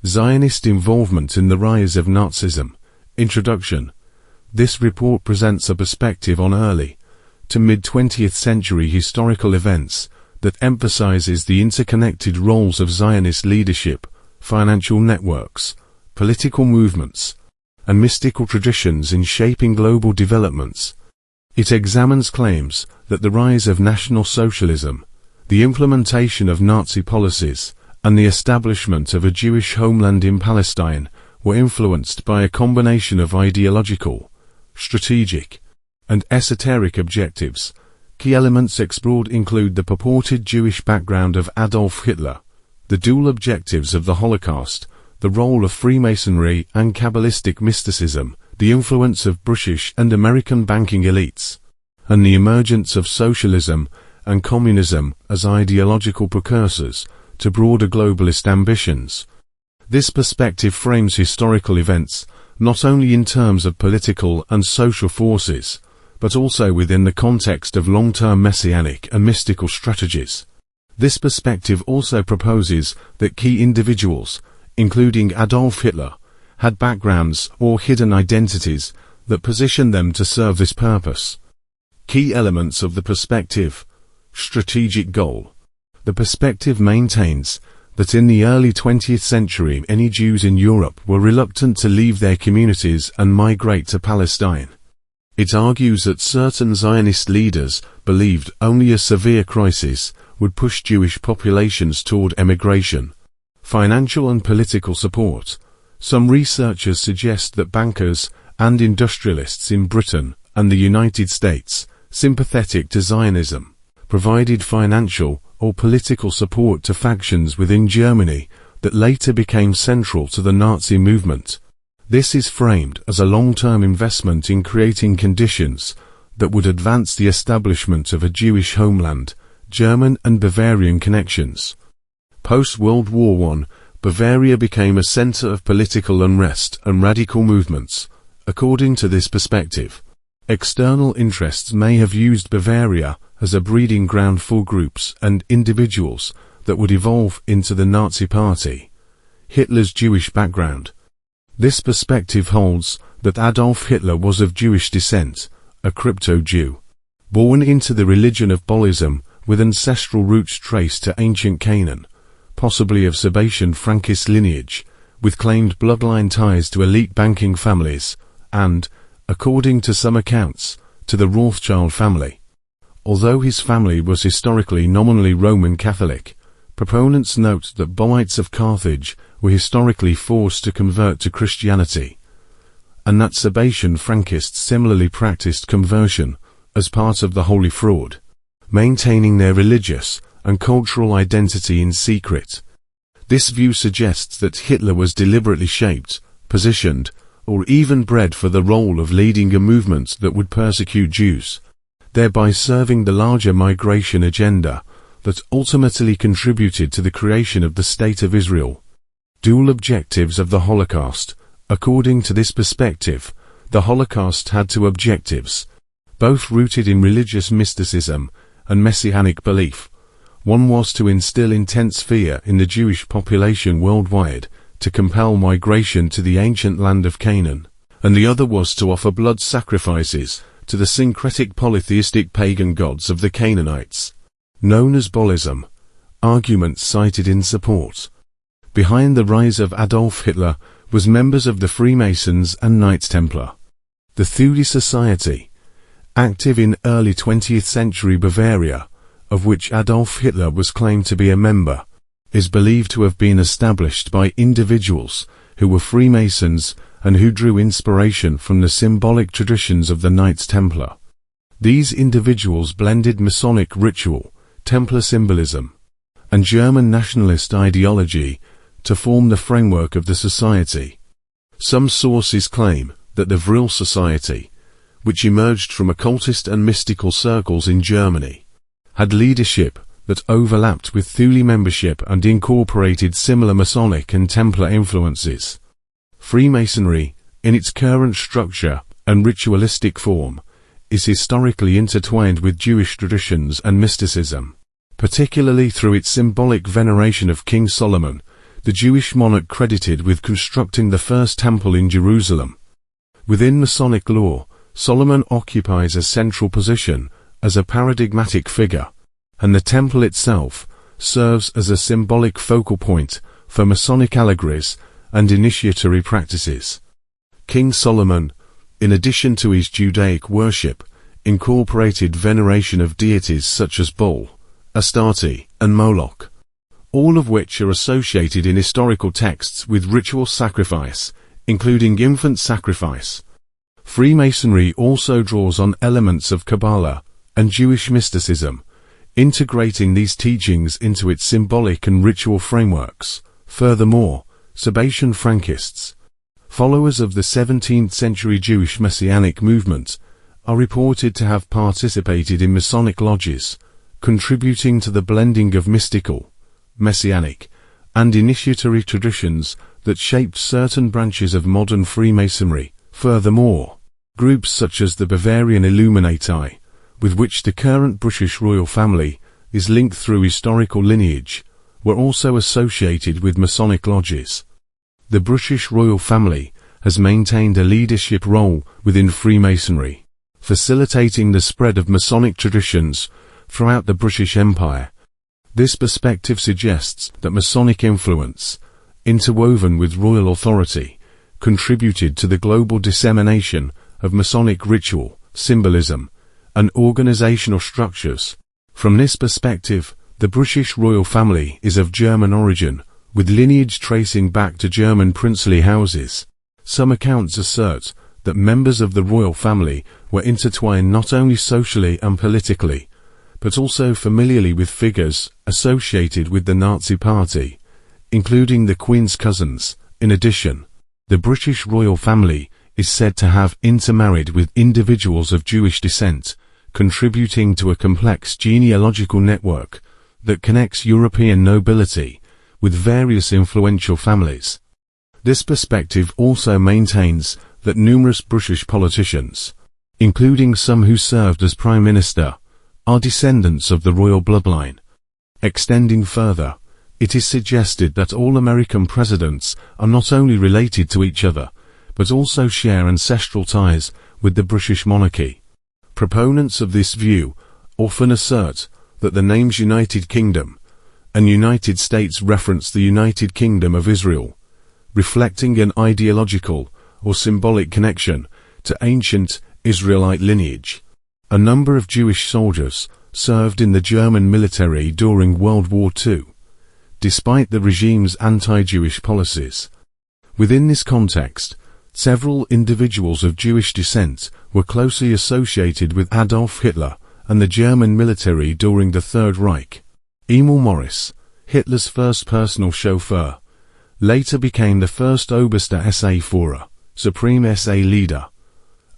Zionist involvement in the rise of Nazism. Introduction. This report presents a perspective on early to mid-20th century historical events that emphasizes the interconnected roles of Zionist leadership, financial networks, political movements, and mystical traditions in shaping global developments. It examines claims that the rise of National Socialism, the implementation of Nazi policies, and the establishment of a Jewish homeland in Palestine were influenced by a combination of ideological, strategic, and esoteric objectives. Key elements explored include the purported Jewish background of Adolf Hitler, the dual objectives of the Holocaust, the role of Freemasonry and Kabbalistic mysticism, the influence of British and American banking elites, and the emergence of socialism and communism as ideological precursors to broader globalist ambitions. This perspective frames historical events not only in terms of political and social forces, but also within the context of long-term messianic and mystical strategies. This perspective also proposes that key individuals, including Adolf Hitler, had backgrounds or hidden identities that positioned them to serve this purpose. Key elements of the perspective. Strategic goal. The perspective maintains that in the early 20th century many Jews in Europe were reluctant to leave their communities and migrate to Palestine. It argues that certain Zionist leaders believed only a severe crisis would push Jewish populations toward emigration. Financial and political support. Some researchers suggest that bankers and industrialists in Britain and the United States, sympathetic to Zionism, provided financial or political support to factions within Germany that later became central to the Nazi movement. This is framed as a long-term investment in creating conditions that would advance the establishment of a Jewish homeland, German and Bavarian connections. Post-World War I, Bavaria became a center of political unrest and radical movements. According to this perspective, external interests may have used Bavaria as a breeding ground for groups and individuals that would evolve into the Nazi Party. Hitler's Jewish background. This perspective holds that Adolf Hitler was of Jewish descent, a crypto-Jew, born into the religion of Bolshevism with ancestral roots traced to ancient Canaan, possibly of Sabbatean Frankist lineage, with claimed bloodline ties to elite banking families, and, according to some accounts, to the Rothschild family. Although his family was historically nominally Roman Catholic, proponents note that Boites of Carthage were historically forced to convert to Christianity, and that Sabbatean Frankists similarly practiced conversion as part of the Holy Fraud, maintaining their religious and cultural identity in secret. This view suggests that Hitler was deliberately shaped, positioned, or even bred for the role of leading a movement that would persecute Jews, thereby serving the larger migration agenda that ultimately contributed to the creation of the State of Israel. Dual objectives of the Holocaust. According to this perspective, the Holocaust had two objectives, both rooted in religious mysticism and messianic belief. One was to instill intense fear in the Jewish population worldwide, to compel migration to the ancient land of Canaan, and the other was to offer blood sacrifices to the syncretic polytheistic pagan gods of the Canaanites, known as Bolshevism. Arguments cited in support. Behind the rise of Adolf Hitler was members of the Freemasons and Knights Templar. The 𝗖𝗆𝗱𝗏𝗍 Society, active in early 20th century Bavaria, of which Adolf Hitler was claimed to be a member, is believed to have been established by individuals who were Freemasons and who drew inspiration from the symbolic traditions of the Knights Templar. These individuals blended Masonic ritual, Templar symbolism, and German nationalist ideology to form the framework of the society. Some sources claim that the 𝗲𝗏𝗱𝗏𝗍𝗔 Society, which emerged from occultist and mystical circles in Germany, had leadership that overlapped with 𝗲𝗏𝗍𝗏𝗍 membership and incorporated similar Masonic and Templar influences. Freemasonry, in its current structure and ritualistic form, is historically intertwined with Jewish traditions and mysticism, particularly through its symbolic veneration of King Solomon, the Jewish monarch credited with constructing the first temple in Jerusalem. Within Masonic lore, Solomon occupies a central position as a paradigmatic figure, and the temple itself serves as a symbolic focal point for Masonic allegories and initiatory practices. King Solomon, in addition to his Judaic worship, incorporated veneration of deities such as Baal, Astarte, and Moloch, all of which are associated in historical texts with ritual sacrifice, including infant sacrifice. Freemasonry also draws on elements of Kabbalah and Jewish mysticism, integrating these teachings into its symbolic and ritual frameworks. Furthermore, Sabbatean Frankists, followers of the 17th century Jewish Messianic movement, are reported to have participated in Masonic lodges, contributing to the blending of mystical, Messianic, and initiatory traditions that shaped certain branches of modern Freemasonry. Furthermore, groups such as the Bavarian Illuminati, with which the current British royal family is linked through historical lineage, were also associated with Masonic lodges. The British royal family has maintained a leadership role within Freemasonry, facilitating the spread of Masonic traditions throughout the British Empire. This perspective suggests that Masonic influence, interwoven with royal authority, contributed to the global dissemination of Masonic ritual, symbolism, and organizational structures. From this perspective, the British royal family is of German origin, with lineage tracing back to German princely houses. Some accounts assert that members of the royal family were intertwined not only socially and politically, but also familiarly with figures associated with the Nazi Party, including the Queen's cousins. In addition, the British royal family is said to have intermarried with individuals of Jewish descent, contributing to a complex genealogical network that connects European nobility with various influential families. This perspective also maintains that numerous British politicians, including some who served as Prime Minister, are descendants of the royal bloodline. Extending further, it is suggested that all American presidents are not only related to each other, but also share ancestral ties with the British monarchy. Proponents of this view often assert that the names United Kingdom and United States reference the United Kingdom of Israel, reflecting an ideological or symbolic connection to ancient Israelite lineage. A number of Jewish soldiers served in the German military during World War II, despite the regime's anti-Jewish policies. Within this context, several individuals of Jewish descent were closely associated with Adolf Hitler and the German military during the Third Reich. Emil Morris, Hitler's first personal chauffeur, later became the first Oberster SA Führer, Supreme SA leader,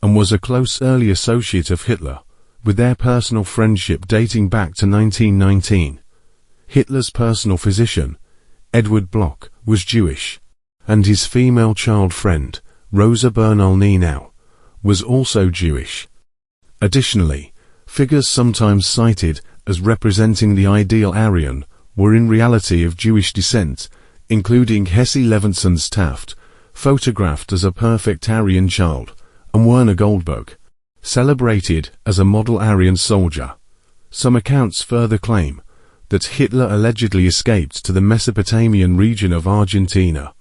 and was a close early associate of Hitler, with their personal friendship dating back to 1919. Hitler's personal physician, Edward Bloch, was Jewish, and his female child friend, Rosa Bernal-Nienau, was also Jewish. Additionally, figures sometimes cited as representing the ideal Aryan were in reality of Jewish descent, including 𝗼𝗆𝗄𝗄, photographed as a perfect Aryan child, and Werner Goldberg, celebrated as a model Aryan soldier. Some accounts further claim that Hitler allegedly escaped to the Mesopotamian region of Argentina,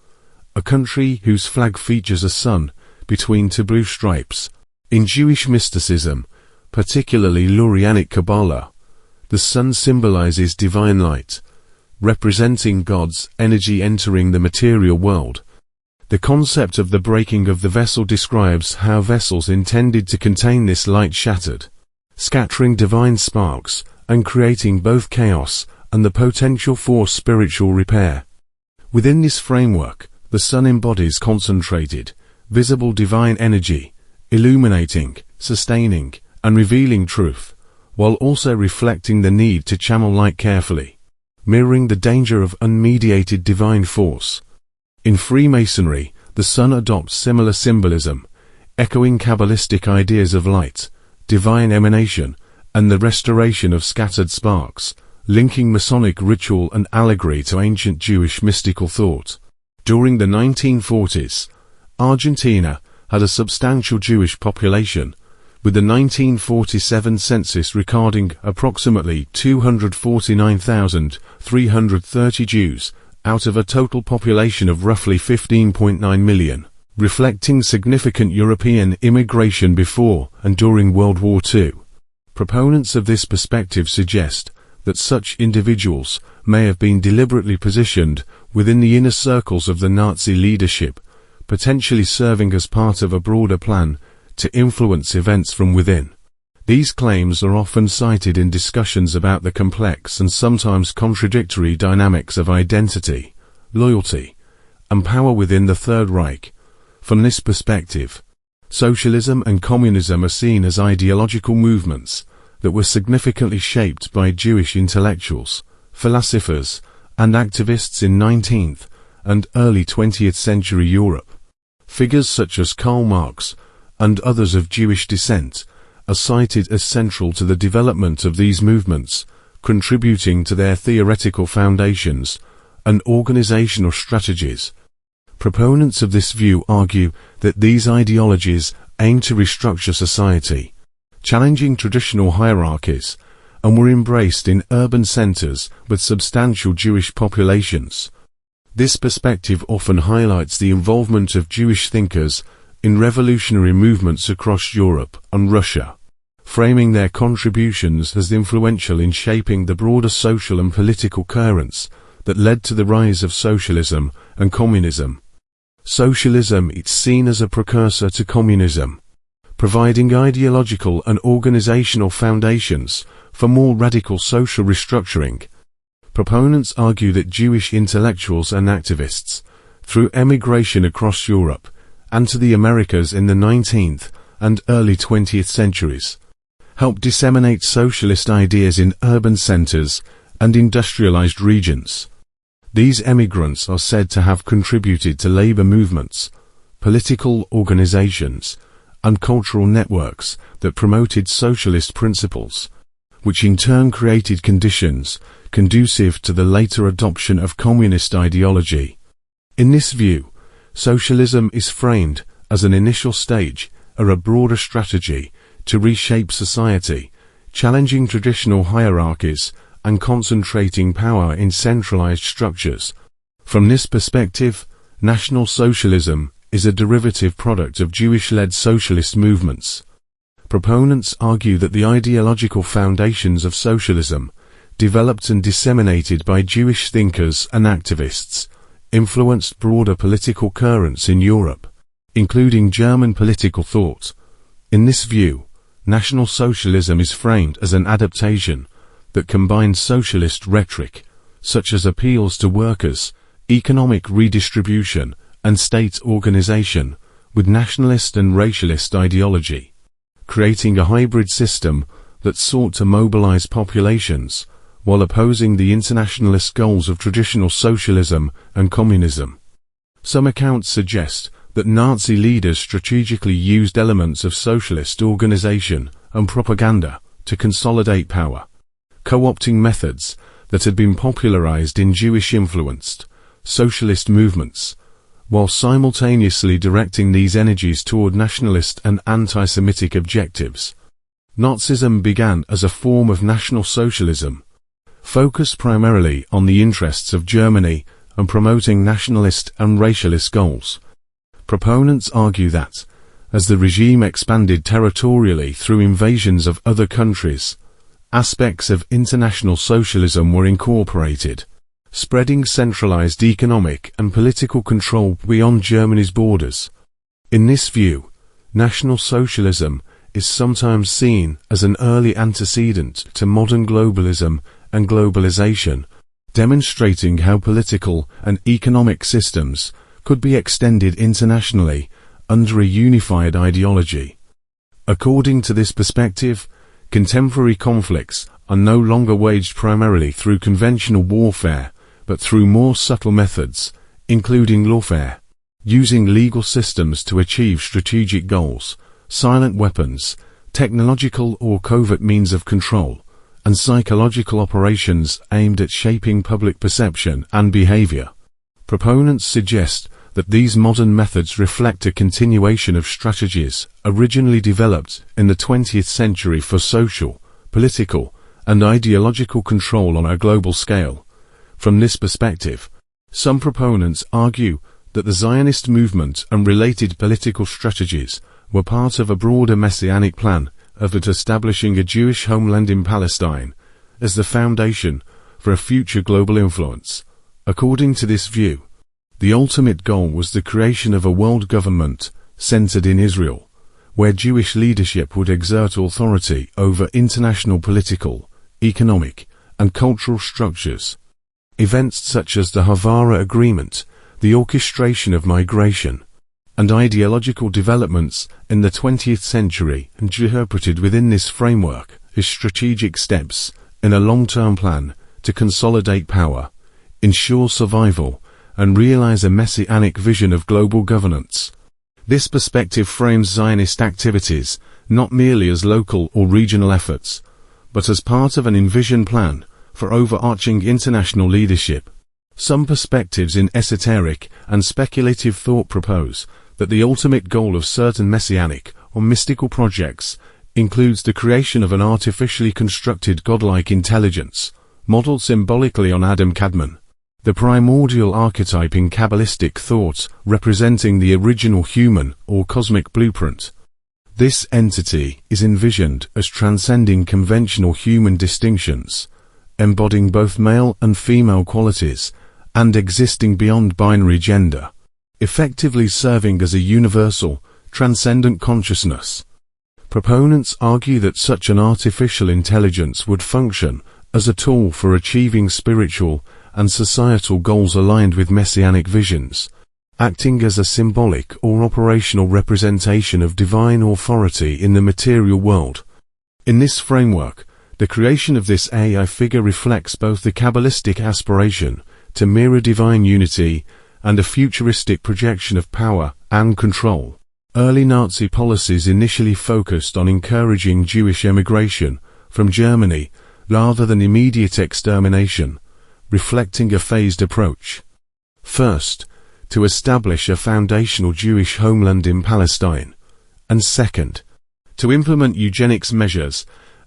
a country whose flag features a sun between two blue stripes. In Jewish mysticism, particularly Lurianic Kabbalah, the sun symbolizes divine light, representing God's energy entering the material world. The concept of the breaking of the vessel describes how vessels intended to contain this light shattered, scattering divine sparks and creating both chaos and the potential for spiritual repair. Within this framework, the sun embodies concentrated, visible divine energy, illuminating, sustaining, and revealing truth, while also reflecting the need to channel light carefully, mirroring the danger of unmediated divine force. In Freemasonry, the sun adopts similar symbolism, echoing Kabbalistic ideas of light, divine emanation, and the restoration of scattered sparks, linking Masonic ritual and allegory to ancient Jewish mystical thought. During the 1940s, Argentina had a substantial Jewish population, with the 1947 census recording approximately 249,330 Jews out of a total population of roughly 15.9 million, reflecting significant European immigration before and during World War II. Proponents of this perspective suggest that such individuals may have been deliberately positioned within the inner circles of the Nazi leadership, potentially serving as part of a broader plan to influence events from within. These claims are often cited in discussions about the complex and sometimes contradictory dynamics of identity, loyalty, and power within the Third Reich. From this perspective, socialism and communism are seen as ideological movements that were significantly shaped by Jewish intellectuals, philosophers, and activists in 19th and early 20th century Europe. Figures such as Karl Marx and others of Jewish descent are cited as central to the development of these movements, contributing to their theoretical foundations and organizational strategies. Proponents of this view argue that these ideologies aim to restructure society, challenging traditional hierarchies, and were embraced in urban centers with substantial Jewish populations. This perspective often highlights the involvement of Jewish thinkers in revolutionary movements across Europe and Russia, framing their contributions as influential in shaping the broader social and political currents that led to the rise of socialism and communism. Socialism is seen as a precursor to communism, providing ideological and organizational foundations for more radical social restructuring. Proponents argue that Jewish intellectuals and activists, through emigration across Europe and to the Americas in the 19th and early 20th centuries, helped disseminate socialist ideas in urban centers and industrialized regions. These emigrants are said to have contributed to labor movements, political organizations, and cultural networks that promoted socialist principles, which in turn created conditions conducive to the later adoption of communist ideology. In this view, socialism is framed as an initial stage or a broader strategy to reshape society, challenging traditional hierarchies and concentrating power in centralized structures. From this perspective, National Socialism is a derivative product of Jewish-led socialist movements. Proponents argue that the ideological foundations of socialism, developed and disseminated by Jewish thinkers and activists, influenced broader political currents in Europe, including German political thought. In this view, National Socialism is framed as an adaptation that combines socialist rhetoric, such as appeals to workers, economic redistribution, and state organization, with nationalist and racialist ideology, creating a hybrid system that sought to mobilize populations while opposing the internationalist goals of traditional socialism and communism. Some accounts suggest that Nazi leaders strategically used elements of socialist organization and propaganda to consolidate power, co-opting methods that had been popularized in Jewish-influenced socialist movements, while simultaneously directing these energies toward nationalist and anti-Semitic objectives. Nazism began as a form of National Socialism, focused primarily on the interests of Germany and promoting nationalist and racialist goals. Proponents argue that, as the regime expanded territorially through invasions of other countries, aspects of international socialism were incorporated, spreading centralized economic and political control beyond Germany's borders. In this view, National Socialism is sometimes seen as an early antecedent to modern globalism and globalization, demonstrating how political and economic systems could be extended internationally under a unified ideology. According to this perspective, contemporary conflicts are no longer waged primarily through conventional warfare, but through more subtle methods, including lawfare, using legal systems to achieve strategic goals, silent weapons, technological or covert means of control, and psychological operations aimed at shaping public perception and behavior. Proponents suggest that these modern methods reflect a continuation of strategies originally developed in the 20th century for social, political, and ideological control on a global scale. From this perspective, some proponents argue that the Zionist movement and related political strategies were part of a broader messianic plan of establishing a Jewish homeland in Palestine as the foundation for a future global influence. According to this view, the ultimate goal was the creation of a world government centered in Israel, where Jewish leadership would exert authority over international political, economic, and cultural structures. Events such as the Haavara Agreement, the orchestration of migration, and ideological developments in the 20th century and interpreted within this framework as strategic steps in a long-term plan to consolidate power, ensure survival, and realize a messianic vision of global governance. This perspective frames Zionist activities not merely as local or regional efforts, but as part of an envisioned plan for overarching international leadership. Some perspectives in esoteric and speculative thought propose that the ultimate goal of certain messianic or mystical projects includes the creation of an artificially constructed godlike intelligence, modeled symbolically on Adam Kadmon, the primordial archetype in Kabbalistic thought representing the original human or cosmic blueprint. This entity is envisioned as transcending conventional human distinctions, embodying both male and female qualities, and existing beyond binary gender, effectively serving as a universal, transcendent consciousness. Proponents argue that such an artificial intelligence would function as a tool for achieving spiritual and societal goals aligned with messianic visions, acting as a symbolic or operational representation of divine authority in the material world. In this framework, the creation of this AI figure reflects both the Kabbalistic aspiration to mirror divine unity and a futuristic projection of power and control. Early Nazi policies initially focused on encouraging Jewish emigration from Germany rather than immediate extermination, reflecting a phased approach. First, to establish a foundational Jewish homeland in Palestine, and second, to implement eugenics measures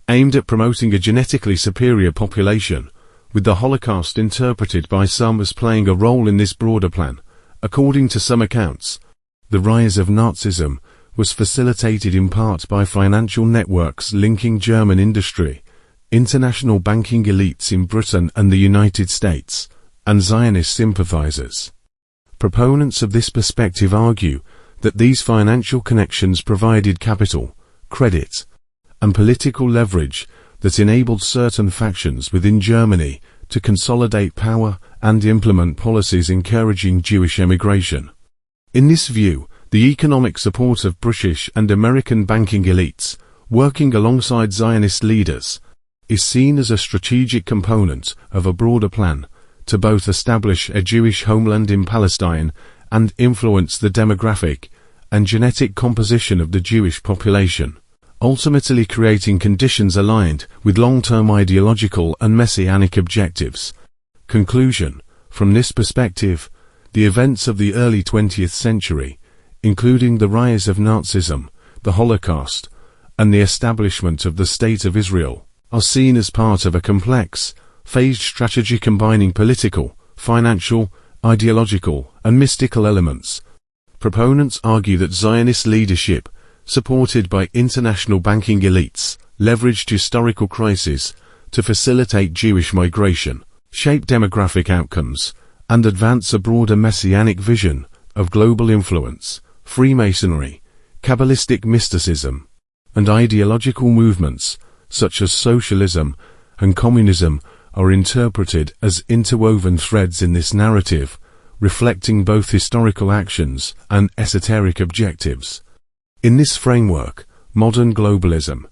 aimed at promoting a genetically superior population, with the Holocaust interpreted by some as playing a role in this broader plan. According to some accounts, the rise of Nazism was facilitated in part by financial networks linking German industry, international banking elites in Britain and the United States, and Zionist sympathizers. Proponents of this perspective argue that these financial connections provided capital, credit, and political leverage that enabled certain factions within Germany to consolidate power and implement policies encouraging Jewish emigration. In this view, the economic support of British and American banking elites, working alongside Zionist leaders, is seen as a strategic component of a broader plan to both establish a Jewish homeland in Palestine and influence the demographic and genetic composition of the Jewish population, ultimately creating conditions aligned with long-term ideological and messianic objectives. Conclusion: from this perspective, the events of the early 20th century, including the rise of Nazism, the Holocaust, and the establishment of the State of Israel, are seen as part of a complex, phased strategy combining political, financial, ideological, and mystical elements. Proponents argue that Zionist leadership, supported by international banking elites, leveraged historical crises to facilitate Jewish migration, shape demographic outcomes, and advance a broader messianic vision of global influence. Freemasonry, Kabbalistic mysticism, and ideological movements such as socialism and communism are interpreted as interwoven threads in this narrative, reflecting both historical actions and esoteric objectives. In this framework, modern globalism,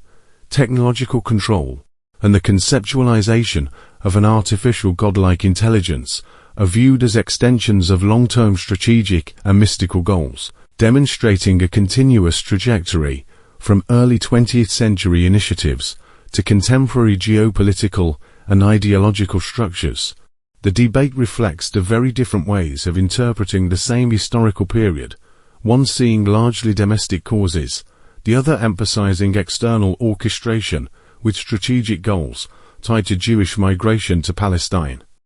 technological control, and the conceptualization of an artificial godlike intelligence are viewed as extensions of long-term strategic and mystical goals, demonstrating a continuous trajectory from early 20th century initiatives to contemporary geopolitical and ideological structures. The debate reflects the very different ways of interpreting the same historical period, one seeing largely domestic causes, the other emphasizing external orchestration with strategic goals tied to Jewish migration to Palestine.